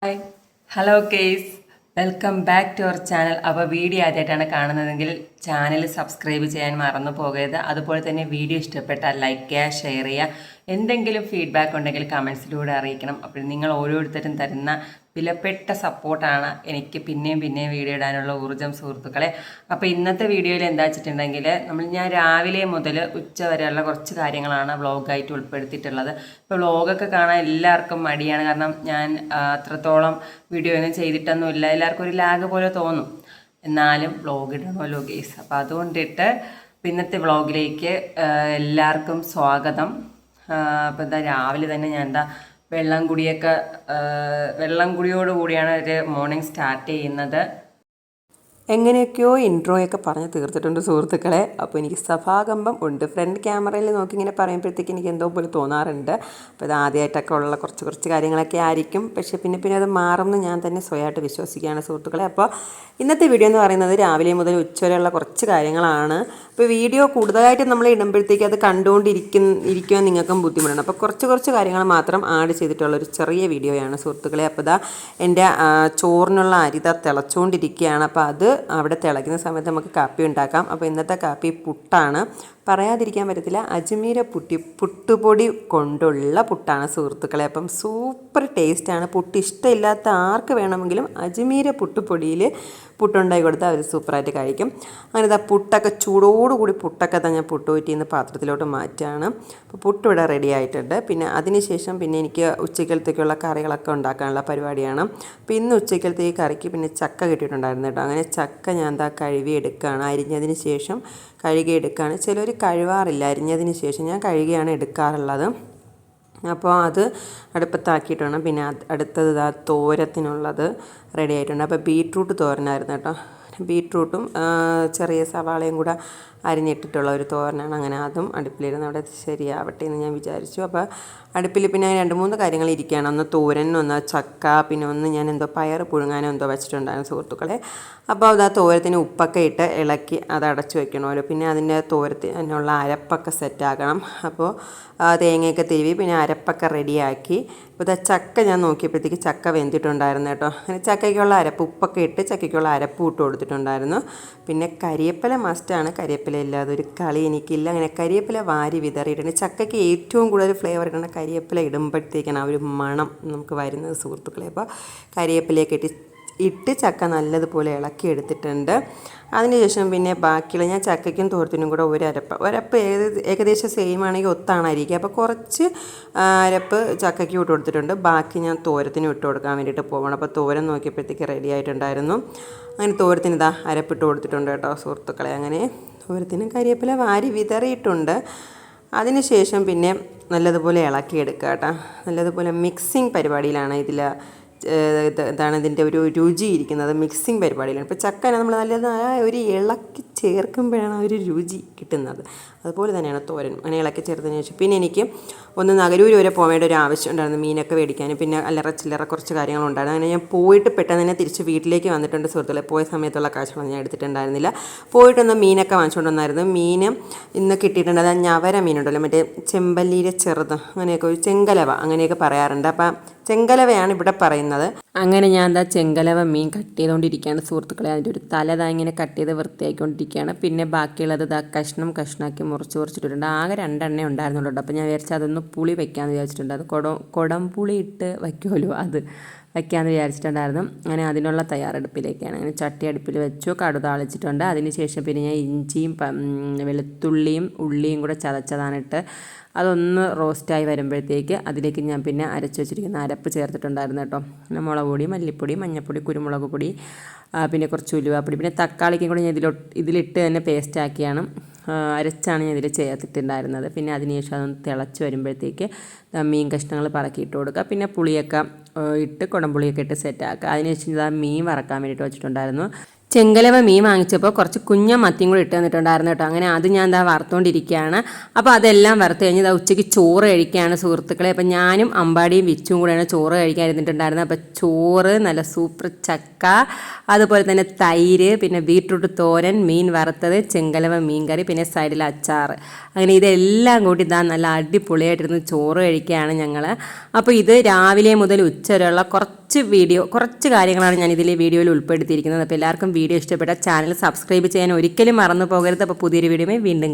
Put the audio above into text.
Hi hello guys welcome back to our channel. അപ്പോൾ video ആദ്യമായിട്ടാണ് കാണുന്നതെങ്കിൽ ചാനൽ സബ്സ്ക്രൈബ് ചെയ്യാൻ മറന്നു പോകരുത്. അതുപോലെ തന്നെ വീഡിയോ ഇഷ്ടപ്പെട്ടാൽ ലൈക്ക് ചെയ്യുക, ഷെയർ ചെയ്യുക. എന്തെങ്കിലും ഫീഡ്ബാക്ക് ഉണ്ടെങ്കിൽ കമൻസിലൂടെ അറിയിക്കണം. അപ്പോൾ നിങ്ങൾ ഓരോരുത്തരും തരുന്ന വിലപ്പെട്ട സപ്പോർട്ടാണ് എനിക്ക് പിന്നെയും വീഡിയോ ഇടാനുള്ള ഊർജ്ജം സുഹൃത്തുക്കളെ. അപ്പോൾ ഇന്നത്തെ വീഡിയോയിൽ എന്താ വെച്ചിട്ടുണ്ടെങ്കിൽ ഞാൻ രാവിലെ മുതൽ ഉച്ച വരെയുള്ള കുറച്ച് കാര്യങ്ങളാണ് വ്ളോഗായിട്ട് ഉൾപ്പെടുത്തിയിട്ടുള്ളത്. ഇപ്പോൾ വ്ളോഗൊക്കെ കാണാൻ എല്ലാവർക്കും മടിയാണ്, കാരണം ഞാൻ അത്രത്തോളം വീഡിയോ ഒന്നും ചെയ്തിട്ടൊന്നുമില്ല. എല്ലാവർക്കും ഒരു ലാഗ് പോലെ തോന്നും, എന്നാലും വ്ളോഗ് ഇടണമല്ലോ ഗേസ്. അപ്പോൾ അതുകൊണ്ടിട്ട് ഇന്നത്തെ വ്ളോഗിലേക്ക് എല്ലാവർക്കും സ്വാഗതം. അപ്പോൾ എന്താ രാവിലെ തന്നെ ഞാൻ വെള്ളം കുടിയോട് കൂടിയാണ് ഒരു മോർണിംഗ് സ്റ്റാർട്ട് ചെയ്യുന്നത്. എങ്ങനെയൊക്കെയോ ഇൻട്രോയൊക്കെ പറഞ്ഞ് തീർത്തിട്ടുണ്ട് സുഹൃത്തുക്കളെ. അപ്പോൾ എനിക്ക് സഭാകമ്പം ഉണ്ട്. ഫ്രണ്ട് ക്യാമറയിൽ നോക്കി ഇങ്ങനെ പറയുമ്പോഴത്തേക്ക് എനിക്ക് എന്തോ പോലെ തോന്നാറുണ്ട്. അപ്പോൾ ഇത് ആദ്യമായിട്ടൊക്കെ ഉള്ള കുറച്ച് കാര്യങ്ങളൊക്കെ ആയിരിക്കും, പക്ഷേ പിന്നെ അത് മാറുമെന്ന് ഞാൻ തന്നെ സ്വയമായിട്ട് വിശ്വസിക്കുകയാണ് സുഹൃത്തുക്കളെ. അപ്പോൾ ഇന്നത്തെ വീഡിയോ എന്ന് പറയുന്നത് രാവിലെ മുതൽ ഉച്ചവരെയുള്ള കുറച്ച് കാര്യങ്ങളാണ്. അപ്പോൾ വീഡിയോ കൂടുതലായിട്ട് നമ്മൾ ഇടുമ്പോഴത്തേക്ക് അത് ഇരിക്കുവാൻ നിങ്ങൾക്കും ബുദ്ധിമുട്ടാണ്. അപ്പോൾ കുറച്ച് കാര്യങ്ങൾ മാത്രം ആഡ് ചെയ്തിട്ടുള്ളൊരു ചെറിയ വീഡിയോയാണ് സുഹൃത്തുക്കളെ. അപ്പോൾ എൻ്റെ ചോറിനുള്ള അരി തിളച്ചുകൊണ്ടിരിക്കുകയാണ്. അപ്പോൾ അത് അവിടെ തിളയ്ക്കുന്ന സമയത്ത് നമുക്ക് കാപ്പി ഉണ്ടാക്കാം. അപ്പോൾ ഇന്നത്തെ കാപ്പി പുട്ടാണ്, പറയാതിരിക്കാൻ പറ്റത്തില്ല. അജ്മീര പുട്ടുപൊടി കൊണ്ടുള്ള പുട്ടാണ് സുഹൃത്തുക്കളെ. അപ്പം സൂപ്പർ ടേസ്റ്റാണ്. പുട്ട് ഇഷ്ടമില്ലാത്ത ആർക്ക് വേണമെങ്കിലും അജ്മീര പുട്ടുപൊടിയിൽ പുട്ടുണ്ടാക്കി കൊടുത്താൽ അവർ സൂപ്പറായിട്ട് കഴിക്കും. അങ്ങനെ പുട്ടൊക്കെ ചൂടോടുകൂടി പുട്ടൊക്കെ ഞാൻ പുട്ടുപൊറ്റിയിൽ നിന്ന് പാത്രത്തിലോട്ട് മാറ്റുകയാണ്. അപ്പോൾ പുട്ട് ഇവിടെ റെഡി ആയിട്ടുണ്ട്. പിന്നെ അതിനുശേഷം എനിക്ക് ഉച്ചക്കലത്തേക്കുള്ള കറികളൊക്കെ ഉണ്ടാക്കാനുള്ള പരിപാടിയാണ്. അപ്പോൾ ഇന്ന് ഉച്ചക്കലത്തേക്ക് കറിക്ക് ചക്ക കിട്ടിയിട്ടുണ്ടായിരുന്നു കേട്ടോ. അങ്ങനെ ചക്ക ഞാൻ കഴുകി എടുക്കുകയാണ്. അരിഞ്ഞതിന് ശേഷം കഴുകി എടുക്കുകയാണ്. ചിലർ കഴുകാറില്ല, അരിഞ്ഞതിന് ശേഷം ഞാൻ കഴുകിയാണ് എടുക്കാറുള്ളത്. അപ്പോൾ അത് അടുപ്പത്താക്കിയിട്ട് വേണം. പിന്നെ അടുത്തത് തോരത്തിനുള്ളത് റെഡി ആയിട്ടുണ്ട്. അപ്പോൾ ബീട്രൂട്ട് തോരനായിരുന്നു കേട്ടോ. ബീട്രൂട്ടും ചെറിയ സവാളയും കൂടെ അരിഞ്ഞിട്ടിട്ടുള്ള ഒരു തോരനാണ്. അങ്ങനെ അതും അടുപ്പിലിരുന്ന് അവിടെ ശരിയാവട്ടെ എന്ന് ഞാൻ വിചാരിച്ചു. അപ്പോൾ അടുപ്പിൽ 2-3 കാര്യങ്ങൾ ഇരിക്കുകയാണ്. ഒന്ന് തോരൻ, ഒന്ന് ചക്ക, പിന്നെ ഒന്ന് ഞാൻ പയർ പുഴുങ്ങാനോ വെച്ചിട്ടുണ്ടായിരുന്നു സുഹൃത്തുക്കളെ. അപ്പോൾ അത് തോരത്തിന് ഉപ്പൊക്കെ ഇട്ട് ഇളക്കി അത് അടച്ചു വെക്കണമല്ലോ. പിന്നെ അതിൻ്റെ തോരത്തിനുള്ള അരപ്പൊക്കെ സെറ്റാക്കണം. അപ്പോൾ തേങ്ങയൊക്കെ തിരുവി പിന്നെ അരപ്പൊക്കെ റെഡിയാക്കി. അപ്പോൾ ചക്ക ഞാൻ നോക്കിയപ്പോഴത്തേക്ക് ചക്ക വെന്തിട്ടുണ്ടായിരുന്നു കേട്ടോ. അങ്ങനെ ചക്കയ്ക്കുള്ള അരപ്പ് ഉപ്പൊക്കെ ഇട്ട് ചക്കയ്ക്കുള്ള അരപ്പ് ഇട്ട് കൊടുത്തിട്ടുണ്ടായിരുന്നു. പിന്നെ കരിയേപ്പില മസ്റ്റാണ്. കരിയേപ്പില ഇല്ലാതെ ഒരു കളി എനിക്കില്ല. അങ്ങനെ കരിയേപ്പില വാരി വിതറിയിട്ടുണ്ട്. ചക്കയ്ക്ക് ഏറ്റവും കൂടുതൽ ഫ്ലേവർ ഇടുന്ന കരിയേപ്പില ഇടുമ്പോഴത്തേക്കാണ് ആ ഒരു മണം നമുക്ക് വരുന്നത് സുഹൃത്തുക്കളെ. അപ്പോൾ കരിയേപ്പിലയൊക്കെ ഇട്ട് ചക്ക നല്ലതുപോലെ ഇളക്കി എടുത്തിട്ടുണ്ട്. അതിനുശേഷം ബാക്കിയുള്ള ഞാൻ ചക്കയ്ക്കും തോരത്തിനും കൂടെ ഒരപ്പ് ഏകദേശം സെയിം ആണെങ്കിൽ ഒത്താണ് അരിക്കുക. അപ്പോൾ കുറച്ച് അരപ്പ് ചക്കയ്ക്ക് ഇട്ട് കൊടുത്തിട്ടുണ്ട്. ബാക്കി ഞാൻ തോരത്തിനും ഇട്ട് കൊടുക്കാൻ വേണ്ടിയിട്ട് പോകണം. അപ്പോൾ തോരൻ നോക്കിയപ്പോഴത്തേക്ക് റെഡി ആയിട്ടുണ്ടായിരുന്നു. അങ്ങനെ തോരത്തിന് അരപ്പിട്ട് കൊടുത്തിട്ടുണ്ട് കേട്ടോ സുഹൃത്തുക്കളെ. അങ്ങനെ തോരത്തിനും കരിവേപ്പില വാരി വിതറിയിട്ടുണ്ട്. അതിനുശേഷം നല്ലതുപോലെ ഇളക്കിയെടുക്കുക കേട്ടോ. നല്ലതുപോലെ മിക്സിങ് പരിപാടിയിലാണ് ഇതാണ് ഇതിൻ്റെ ഒരു രുചി ഇരിക്കുന്നത്. മിക്സിങ് പരിപാടിയിലാണ്. ഇപ്പോൾ ചക്കനെ നമ്മൾ ഒരു ഇളക്കി ചേർക്കുമ്പോഴാണ് ഒരു രുചി കിട്ടുന്നത്. അതുപോലെ തന്നെയാണ് തോരൻ. അങ്ങനെ ഇളക്കി ചേർത്തതിന് ശേഷം എനിക്ക് ഒന്ന് നഗരൂർ വരെ പോകേണ്ട ഒരു ആവശ്യം ഉണ്ടായിരുന്നു, മീനൊക്കെ മേടിക്കാനും. പിന്നെ അല്ലറ ചില്ലറ കുറച്ച് കാര്യങ്ങളുണ്ടായിരുന്നു. അങ്ങനെ ഞാൻ പോയിട്ട് പെട്ടെന്ന് തന്നെ തിരിച്ച് വീട്ടിലേക്ക് വന്നിട്ടുണ്ട് സുഹൃത്തുക്കളെ. പോയ സമയത്തുള്ള കാഴ്ചകളൊന്നും ഞാൻ എടുത്തിട്ടുണ്ടായിരുന്നില്ല. പോയിട്ടൊന്ന് മീനൊക്കെ വാങ്ങിച്ചുകൊണ്ട് വന്നായിരുന്നു. മീൻ ഇന്ന് കിട്ടിയിട്ടുണ്ട്. അത് ഞവര മീനുണ്ടല്ലോ, മറ്റേ ചെമ്പല്ലിയിലെ ചെറുത്, അങ്ങനെയൊക്കെ ഒരു ചെങ്കലവ അങ്ങനെയൊക്കെ പറയാറുണ്ട്. അപ്പം ചെങ്കലവയാണ് ഇവിടെ പറയുന്നത്. അങ്ങനെ ഞാൻ ചെങ്കലവ മീൻ കട്ട് ചെയ്തുകൊണ്ടിരിക്കുകയാണ് സുഹൃത്തുക്കളെ. അതിൻ്റെ ഒരു തല ഇങ്ങനെ കട്ട് ചെയ്ത് വൃത്തിയാക്കിക്കൊണ്ടിരിക്കുകയാണ്. പിന്നെ ബാക്കിയുള്ളത് കഷ്ണാക്കി മുറിച്ചിട്ടിട്ടുണ്ട്. ആകെ 2 എണ്ണ ഉണ്ടായിരുന്നുള്ളൂ. അപ്പോൾ ഞാൻ വിചാരിച്ചാൽ അതൊന്ന് പുളി വെക്കാമെന്ന് വിചാരിച്ചിട്ടുണ്ട്. അത് കുടംപുളി ഇട്ട് വയ്ക്കുമല്ലോ, അത് വയ്ക്കാമെന്ന് വിചാരിച്ചിട്ടുണ്ടായിരുന്നു. അങ്ങനെ അതിനുള്ള തയ്യാറെടുപ്പിലേക്കാണ്. അങ്ങനെ ചട്ടി അടുപ്പിൽ വെച്ചു, കടുക് താളിച്ചിട്ടുണ്ട്. അതിന് ശേഷം ഞാൻ ഇഞ്ചിയും വെളുത്തുള്ളിയും ഉള്ളിയും കൂടെ ചതച്ചതാണിട്ട് അതൊന്ന് റോസ്റ്റായി വരുമ്പോഴത്തേക്ക് അതിലേക്ക് ഞാൻ അരച്ച് വെച്ചിരിക്കുന്ന അരപ്പ് ചേർത്തിട്ടുണ്ടായിരുന്നു കേട്ടോ. മുളക് പൊടി, മല്ലിപ്പൊടി, മഞ്ഞൾപ്പൊടി, കുരുമുളക് പൊടി, പിന്നെ കുറച്ച് ഉലുവാപ്പൊടി, പിന്നെ തക്കാളിക്കും കൂടി ഞാൻ ഇതിലിട്ട് തന്നെ പേസ്റ്റാക്കിയാണ് അരച്ചാണ് ഞാൻ ഇതിൽ ചേർത്തിട്ടുണ്ടായിരുന്നത്. പിന്നെ അതിനുശേഷം അതൊന്ന് തിളച്ച് വരുമ്പോഴത്തേക്ക് മീൻ കഷ്ണങ്ങൾ പറക്കിയിട്ട് കൊടുക്കുക. പിന്നെ പുളിയൊക്കെ ഇട്ട് കുടംപുളിയൊക്കെ ഇട്ട് സെറ്റാക്കുക. അതിനുശേഷം മീൻ വറക്കാൻ വേണ്ടിയിട്ട് വെച്ചിട്ടുണ്ടായിരുന്നു. ചെങ്കലവ മീൻ വാങ്ങിച്ചപ്പോൾ കുറച്ച് കുഞ്ഞ മത്തിയും കൂടി ഇട്ട് തന്നിട്ടുണ്ടായിരുന്നു കേട്ടോ. അങ്ങനെ അത് ഞാൻ എന്താ വറുത്തുകൊണ്ടിരിക്കുകയാണ്. അപ്പോൾ അതെല്ലാം വറുത്ത് കഴിഞ്ഞ് ഇതാ ഉച്ചയ്ക്ക് ചോറ് കഴിക്കുകയാണ് സുഹൃത്തുക്കളെ. അപ്പം ഞാനും അമ്പാടിയും വിച്ചും കൂടെയാണ് ചോറ് കഴിക്കാൻ ഇരുന്നിട്ടുണ്ടായിരുന്നത്. അപ്പോൾ ചോറ് നല്ല സൂപ്പർ ചക്ക, അതുപോലെ തന്നെ തൈര്, പിന്നെ ബീട്രൂട്ട് തോരൻ, മീൻ വറുത്തത്, ചെങ്കലവ മീൻ കറി, പിന്നെ സൈഡിൽ അച്ചാർ. അങ്ങനെ ഇതെല്ലാം കൂടി ഇതാ നല്ല അടിപൊളിയായിട്ടിരുന്ന് ചോറ് കഴിക്കുകയാണ് ഞങ്ങൾ. അപ്പോൾ ഇത് രാവിലെ മുതൽ ഉച്ച വരെയുള്ള കുറച്ച് കാര്യങ്ങളാണ് ഞാൻ ഇതിലെ വീഡിയോയിൽ ഉൾപ്പെടുത്തിയിരിക്കുന്നത്. അപ്പോൾ എല്ലാവർക്കും വീഡിയോ ഇഷ്ടപ്പെട്ട ചാനൽ സബ്സ്ക്രൈബ് ചെയ്യാൻ ഒരിക്കലും മറന്നു പോകരുത്. അപ്പോൾ പുതിയൊരു വീഡിയോയുമായി വീണ്ടും